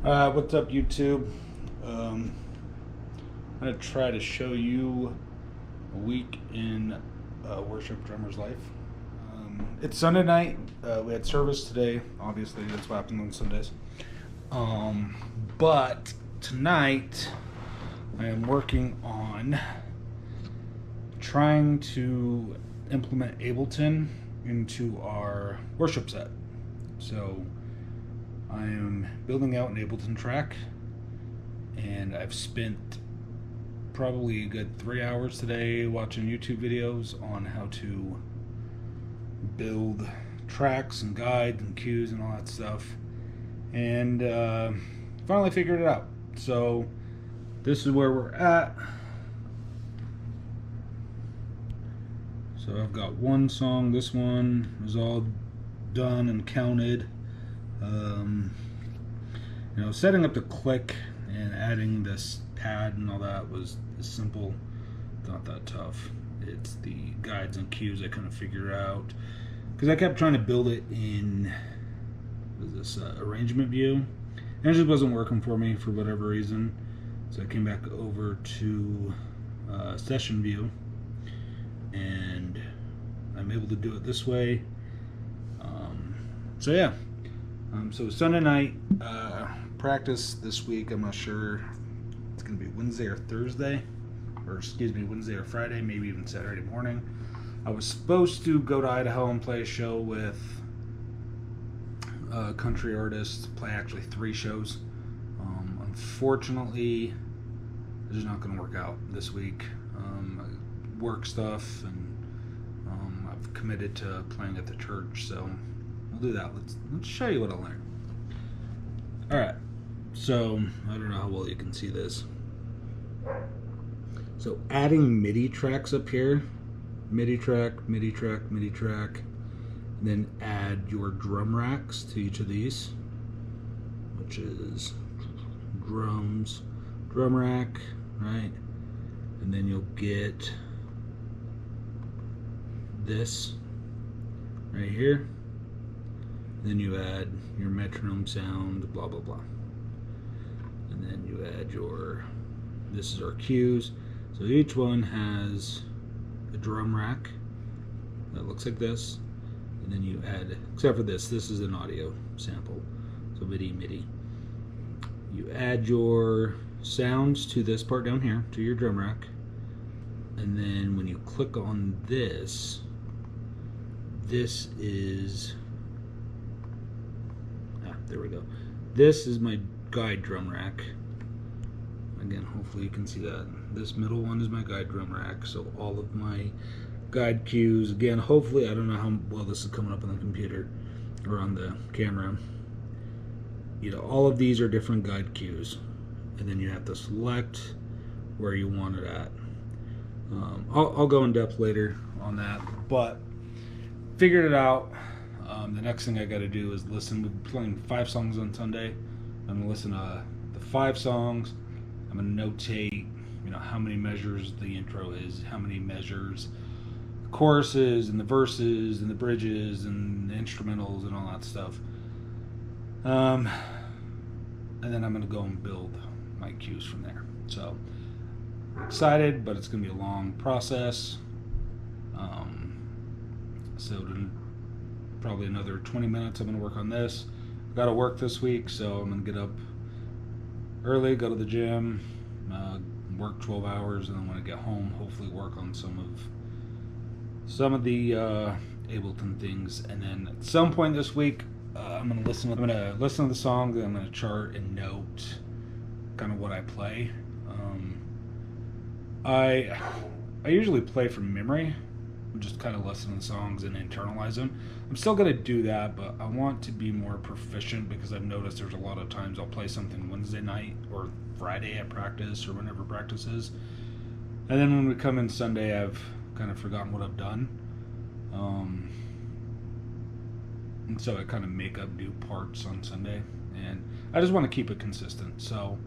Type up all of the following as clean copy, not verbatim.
What's up, YouTube? Um, I'm going to try to show you a week in worship drummer's life. It's Sunday night. We had service today. Obviously, that's what happens on Sundays. But tonight, I am working on trying to implement Ableton into our worship set. So I am building out an Ableton track, and I've spent probably a good 3 hours today watching YouTube videos on how to build tracks and guides and cues and all that stuff, and finally figured it out. So this is where we're at. So I've got one song. This one is all done and counted. Setting up the click and adding this pad and all that was simple, not that tough. It's the guides and cues I couldn't figure out because I kept trying to build it in arrangement view, and it just wasn't working for me for whatever reason. So I came back over to session view, and I'm able to do it this way. So Sunday night practice this week. I'm not sure it's going to be Wednesday or Thursday, Wednesday or Friday, maybe even Saturday morning. I was supposed to go to Idaho and play a show with country artists, play actually 3 shows. Unfortunately, it's just not going to work out this week. Work stuff, and I've committed to playing at the church, so we'll do that. Let's show you what I learned. Alright, so I don't know how well you can see this. So adding MIDI tracks up here, MIDI track, MIDI track, MIDI track, and then add your drum racks to each of these, which is drums, drum rack, right? And then you'll get this right here. Then you add your metronome sound, blah blah blah, and then you add this is our cues. So each one has a drum rack that looks like this, and then you add, except for this is an audio sample, so MIDI. You add your sounds to this part down here, to your drum rack, and then when you click on this is, there we go. This is my guide drum rack. Again, hopefully you can see that. This middle one is my guide drum rack, so all of my guide cues, again, hopefully, I don't know how well this is coming up on the computer or on the camera. All of these are different guide cues, and then you have to select where you want it at. I'll go in depth later on that, but figured it out. The next thing I got to do is listen. We've been playing 5 songs on Sunday. I'm going to listen to the 5 songs. I'm going to notate, how many measures the intro is, how many measures the choruses and the verses and the bridges and the instrumentals and all that stuff. And then I'm going to go and build my cues from there. So I'm excited, but it's going to be a long process. Probably another 20 minutes I'm going to work on this. I've got to work this week, so I'm going to get up early, go to the gym, work 12 hours, and then when I get home, hopefully work on some of the Ableton things. And then at some point this week, I'm going to listen to the songs, and I'm going to chart and note kind of what I play. I usually play from memory, just kind of listen to the songs and internalize them. I'm still going to do that, but I want to be more proficient because I've noticed there's a lot of times I'll play something Wednesday night or Friday at practice or whenever practice is, and then when we come in Sunday, I've kind of forgotten what I've done, and so I kind of make up new parts on Sunday, and I just want to keep it consistent. So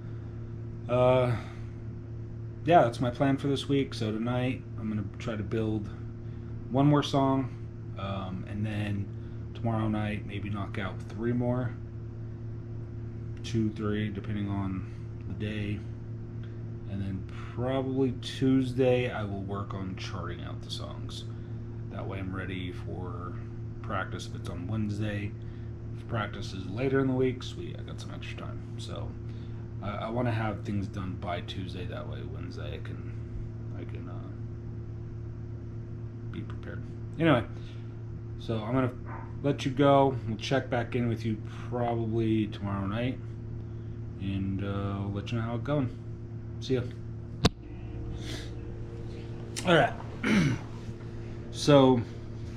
that's my plan for this week. So tonight I'm going to try to build one more song, and then tomorrow night maybe knock out 3 more. 2, 3, depending on the day. And then probably Tuesday I will work on charting out the songs. That way I'm ready for practice if it's on Wednesday. If practice is later in the week, sweet, I got some extra time. So I want to have things done by Tuesday. That way Wednesday I can be prepared. Anyway, so I'm gonna let you go. We'll check back in with you probably tomorrow night, and I'll let you know how it's going. See ya. All right. So,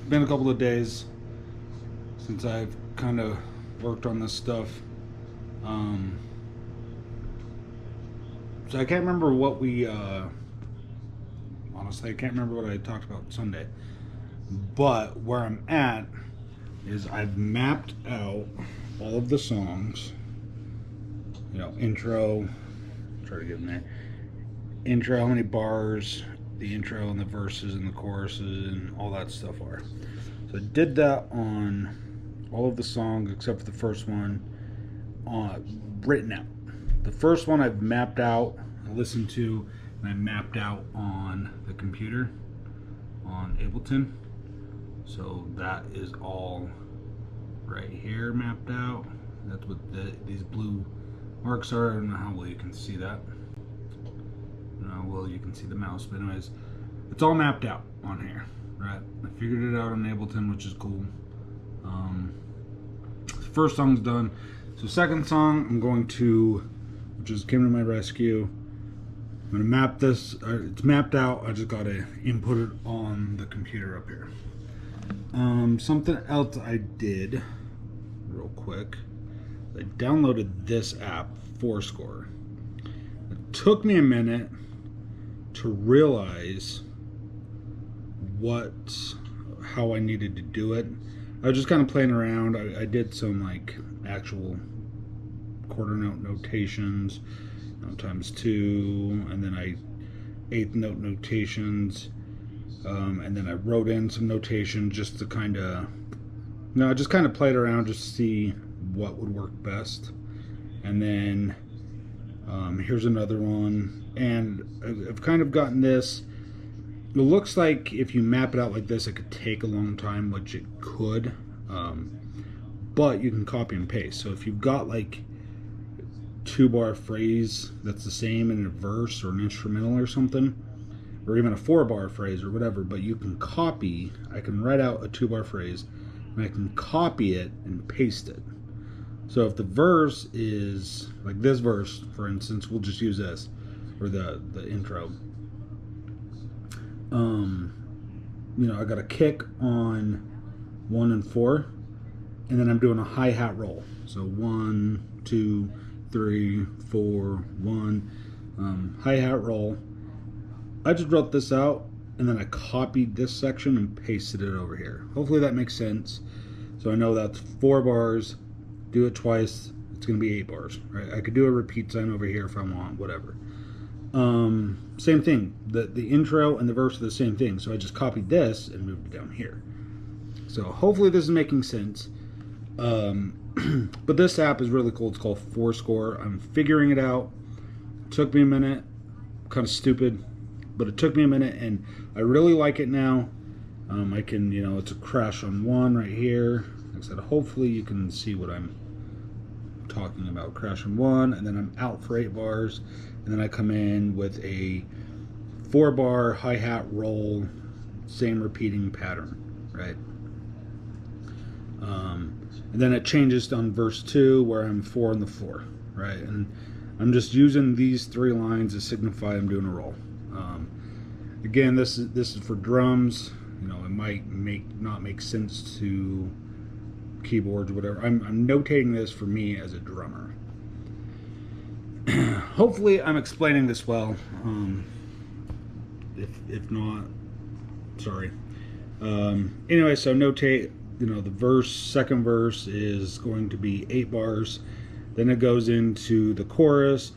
been a couple of days since I've kind of worked on this stuff. So I can't remember what we. Honestly, I can't remember what I talked about Sunday. But where I'm at is I've mapped out all of the songs. You know, intro. Try to get in there. Intro, how many bars the intro and the verses and the choruses and all that stuff are. So I did that on all of the songs except for the first one, written out. The first one I've mapped out, I listened to, and I mapped out on the computer on Ableton. So that is all right here mapped out. That's what these blue marks are. I don't know how well you can see that. Well, you can see the mouse, but anyways, it's all mapped out on here, right? I figured it out on Ableton, which is cool. First song's done. So second song, I'm going to, which is Came to My Rescue. I'm gonna map this. It's mapped out. I just gotta input it on the computer up here. Something else I did, real quick. I downloaded this app, Fourscore. It took me a minute to realize how I needed to do it. I was just kind of playing around. I did some like actual quarter note notations, times 2, and then I eighth note notations, and then I wrote in some notation just to kind of, I just kind of played around just to see what would work best. And then here's another one. And I've kind of gotten this. It looks like if you map it out like this, it could take a long time, which it could. But you can copy and paste. So if you've got like 2-bar phrase that's the same in a verse or an instrumental or something, or even a 4-bar phrase or whatever, but you can copy. I can write out a 2-bar phrase, and I can copy it and paste it. So if the verse is like this verse, for instance, we'll just use this, or the intro. I got a kick on 1 and 4, and then I'm doing a hi-hat roll. So 1, 2, 3, 4, 1, hi-hat roll. I just wrote this out, and then I copied this section and pasted it over here. Hopefully that makes sense. So I know that's 4 bars. Do it twice, it's going to be 8 bars, right? I could do a repeat sign over here if I want, whatever. Same thing. The intro and the verse are the same thing. So I just copied this and moved it down here. So hopefully this is making sense. But this app is really cool. It's called Fourscore. I'm figuring it out. It took me a minute. Kind of stupid, but it took me a minute, and I really like it now. I can, it's a crash on 1 right here. Like I said, hopefully you can see what I'm talking about. Crash on 1, and then I'm out for 8 bars, and then I come in with a 4-bar hi-hat roll, same repeating pattern, right? And then it changes on verse 2 where I'm 4 on the floor, right? And I'm just using these 3 lines to signify I'm doing a roll. Again, this is for drums. It might not make sense to keyboards or whatever. I'm notating this for me as a drummer. Hopefully I'm explaining this well. If not, sorry. Anyway, so notate, the second verse is going to be 8 bars. Then it goes into the chorus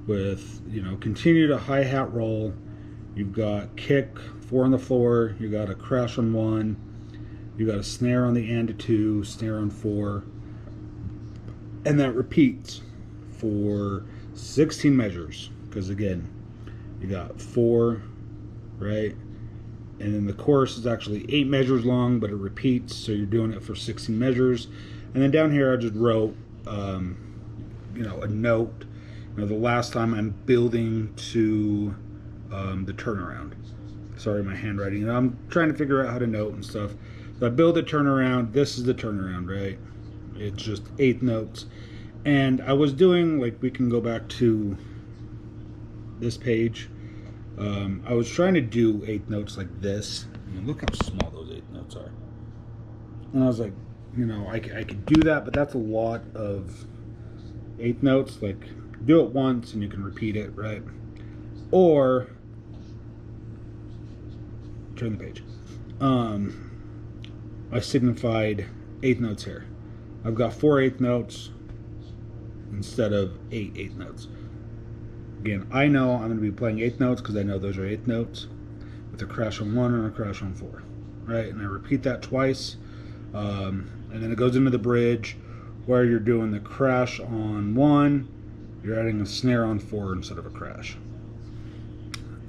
with, continue to hi-hat roll. You've got kick, 4 on the floor. You got a crash on 1. You got a snare on the and 2, snare on 4. And that repeats for 16 measures, because again, you got 4, right? And then the chorus is actually 8 measures long, but it repeats, so you're doing it for 16 measures. And then down here I just wrote a note. The last time I'm building to the turnaround. Sorry, my handwriting. I'm trying to figure out how to note and stuff. So I build a turnaround. This is the turnaround, right? It's just 8 notes. And I was doing, like, we can go back to this page. I was trying to do 8 notes like this. I mean, look how small those 8 notes are. And I was like, I could do that, but that's a lot of 8 notes. Like, do it once and you can repeat it, right? Or turn the page. I signified 8 notes here. I've got 4 8 notes instead of 8 notes. Again, I know I'm going to be playing 8 notes because I know those are 8 notes with a crash on 1 and a crash on 4, right? And I repeat that twice, and then it goes into the bridge where you're doing the crash on 1, you're adding a snare on 4 instead of a crash.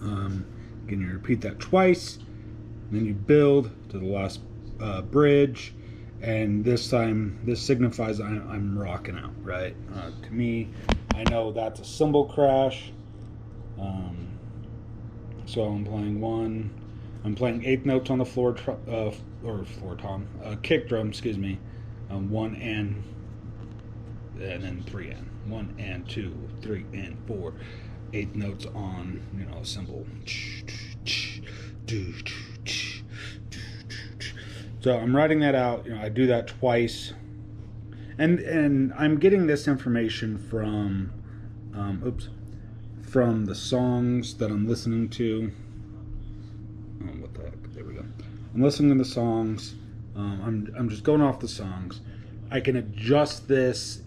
Again, you repeat that twice, then you build to the last bridge, and this time this signifies I'm rocking out, right? To me, I know that's a cymbal crash. So I'm playing 1. I'm playing 8 notes on the floor tom, kick drum, excuse me. 1 and then 3 and 1 and 2, 3 and 4. 8 notes on a cymbal. So I'm writing that out. I do that twice, and I'm getting this information from from the songs that I'm listening to. Oh, what the heck? There we go. I'm listening to the songs. I'm just going off the songs. I can adjust this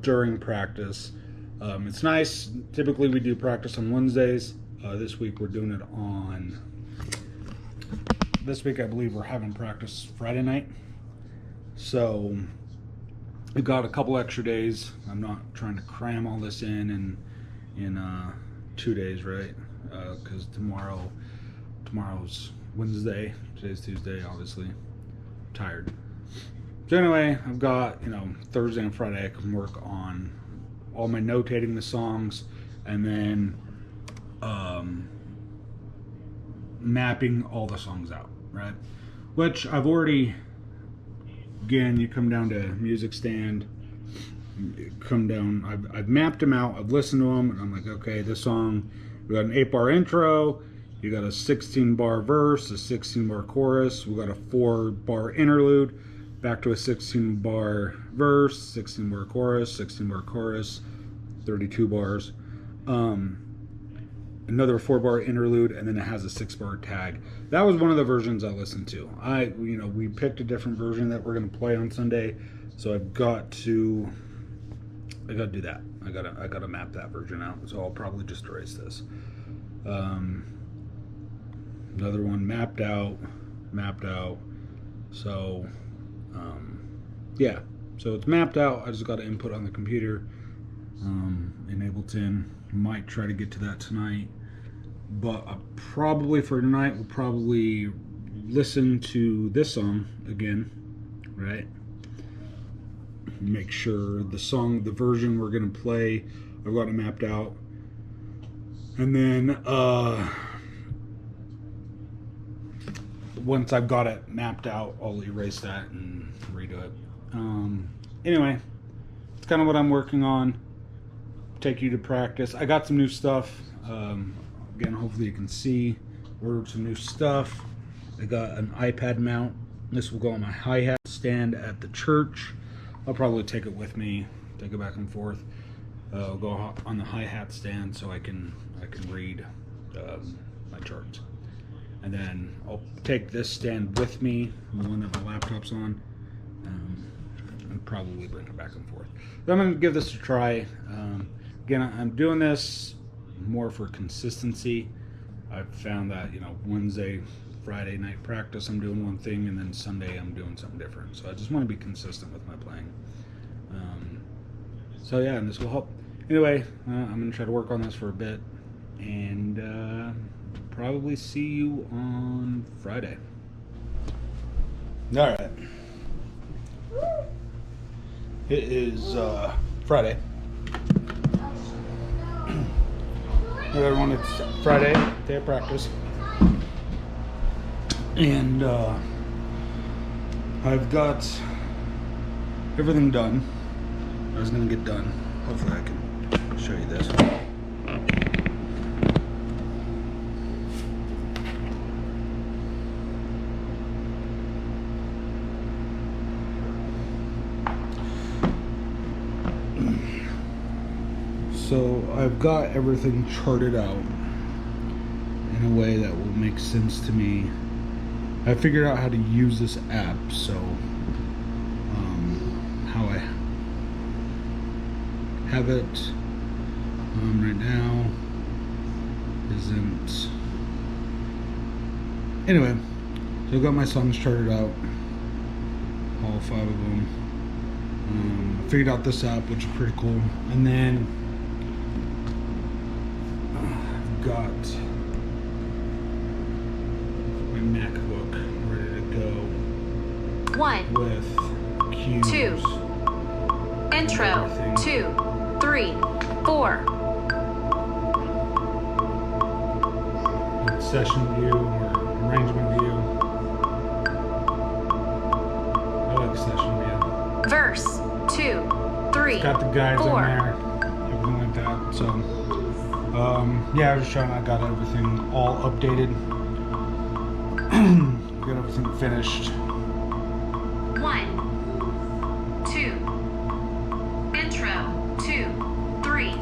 during practice. It's nice. Typically we do practice on Wednesdays. This week we're doing it on. This week I believe we're having practice Friday night. So we've got a couple extra days. I'm not trying to cram all this in 2 days, right? Because tomorrow's Wednesday. Today's Tuesday, obviously. I'm tired. So anyway, I've got Thursday and Friday I can work on all my notating the songs, and then mapping all the songs out, right? Which I've already, again, you come down to Music Stand, come down, I've mapped them out, I've listened to them, and I'm like, okay, this song, we got an 8-bar intro, you got a 16-bar verse, a 16-bar chorus, we got a 4-bar interlude, back to a 16-bar verse, 16-bar chorus, 16-bar chorus, 32 bars. Another 4-bar interlude, and then it has a 6-bar tag. That was one of the versions I listened to. We picked a different version that we're going to play on Sunday, so I've got to do that. I got to map that version out. So I'll probably just erase this. Another one mapped out. So yeah, so it's mapped out. I just got to input on the computer. In Ableton. Might try to get to that tonight, but probably for tonight we'll probably listen to this song again, right? Make sure the version we're gonna play, I've got it mapped out, and then once I've got it mapped out, I'll erase that and redo it. Anyway, it's kind of what I'm working on. Take you to practice. I got some new stuff. Again, hopefully you can see. Ordered some new stuff. I got an iPad mount. This will go on my hi-hat stand at the church. I'll probably take it with me, take it back and forth. I'll go on the hi-hat stand so I can read my charts. And then I'll take this stand with me, the one that my laptop's on, and probably bring it back and forth. But I'm going to give this a try. Again, I'm doing this more for consistency. I've found that, Wednesday, Friday night practice, I'm doing one thing, and then Sunday I'm doing something different. So I just want to be consistent with my playing. So yeah, and this will help. Anyway, I'm gonna try to work on this for a bit, and probably see you on Friday. All right. It is Friday. Hey everyone, it's Friday, day of practice, and I've got everything done. I was gonna get done. Hopefully I can show you this. So I've got everything charted out in a way that will make sense to me. I figured out how to use this app, so how I have it right now isn't. Anyway, so I've got my songs charted out, all 5 of them. I figured out this app, which is pretty cool, and then I've got my MacBook ready to go. 1 With cues. 2 Intro. 2 3 4 Session view or arrangement view. I like session view. Verse 2 3 It's got the guides 4 on there, everything like that. So, yeah, I was just trying. I got everything all updated. Got everything finished. 1 2 Intro. 2 3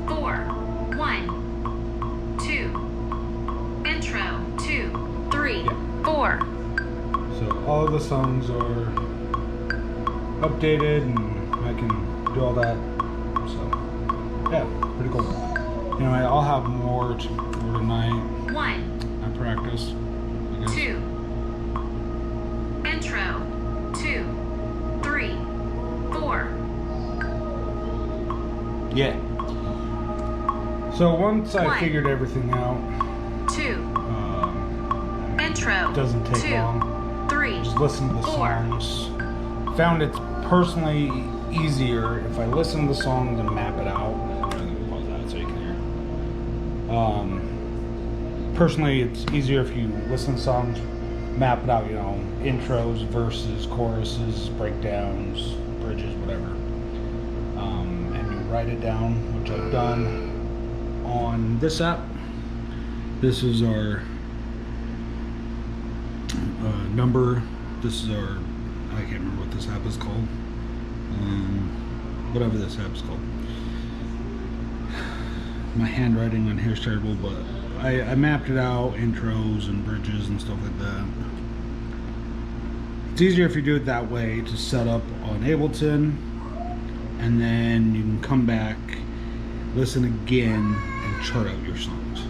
4 1 2 Intro. 2 3 Yeah. 4 So all of the songs are updated, and I can do all that. So, yeah, pretty cool. Anyway, I'll have more for tonight 1 at practice, I guess. 2 Intro. 2 3 4 Yeah. So once I 1 figured everything out, 2 Intro. it doesn't take 2 long. 3 Just listen to the 4 songs. Found it's personally easier if I listen to the songs and map it out. I'm gonna pause that so you can hear. Personally, it's easier if you listen to songs, map it out. You know, intros, verses, choruses, breakdowns, bridges, whatever. And you write it down, which I've done on this app. This is our number. This is our, I can't remember what this app is called. Whatever this app is called. My handwriting on here is terrible, but I mapped it out, intros and bridges and stuff like that. It's easier if you do it that way to set up on Ableton, and then you can come back, listen again, and chart out your songs.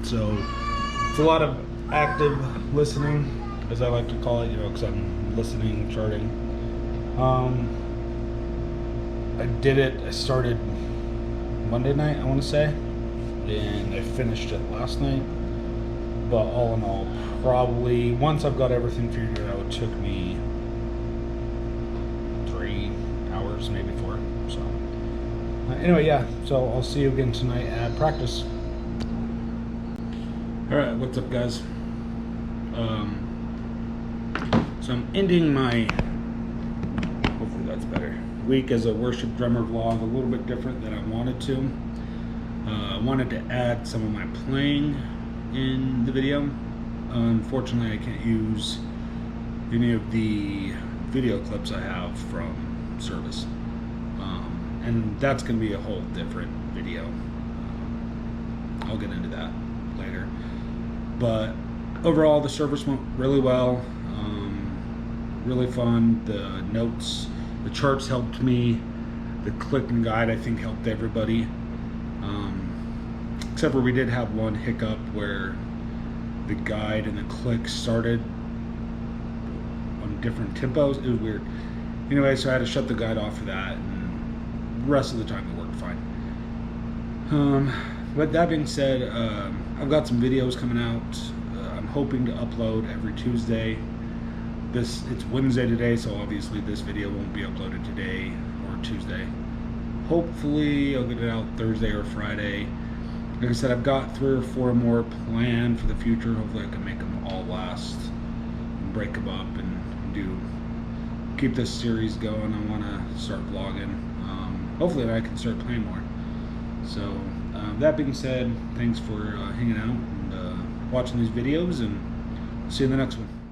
So it's a lot of active listening, as I like to call it, you know, because I'm listening, charting. I did it, I started Monday night, I want to say, and I finished it last night. But all in all, probably once I've got everything figured out, it took me 3 hours, maybe 4. So anyway, yeah, so I'll see you again tonight at practice. Alright, what's up, guys? So I'm ending my, hopefully that's better, week as a worship drummer vlog, a little bit different than I wanted to. I wanted to add some of my playing in the video. Unfortunately, I can't use any of the video clips I have from service. And that's going to be a whole different video. I'll get into that later. But overall, the service went really well. Really fun. The notes, the charts helped me. The click and guide, I think, helped everybody. Except for we did have one hiccup where the guide and the click started on different tempos. It was weird. Anyway, so I had to shut the guide off for that, and the rest of the time it worked fine. But that being said, I've got some videos coming out. I'm hoping to upload every Tuesday. It's Wednesday today, so obviously this video won't be uploaded today or Tuesday. Hopefully I'll get it out Thursday or Friday. Like I said, I've got 3 or 4 more planned for the future. Hopefully I can make them all last and break them up and keep this series going. I want to start vlogging. Hopefully I can start playing more. So that being said, thanks for hanging out and watching these videos, and see you in the next one.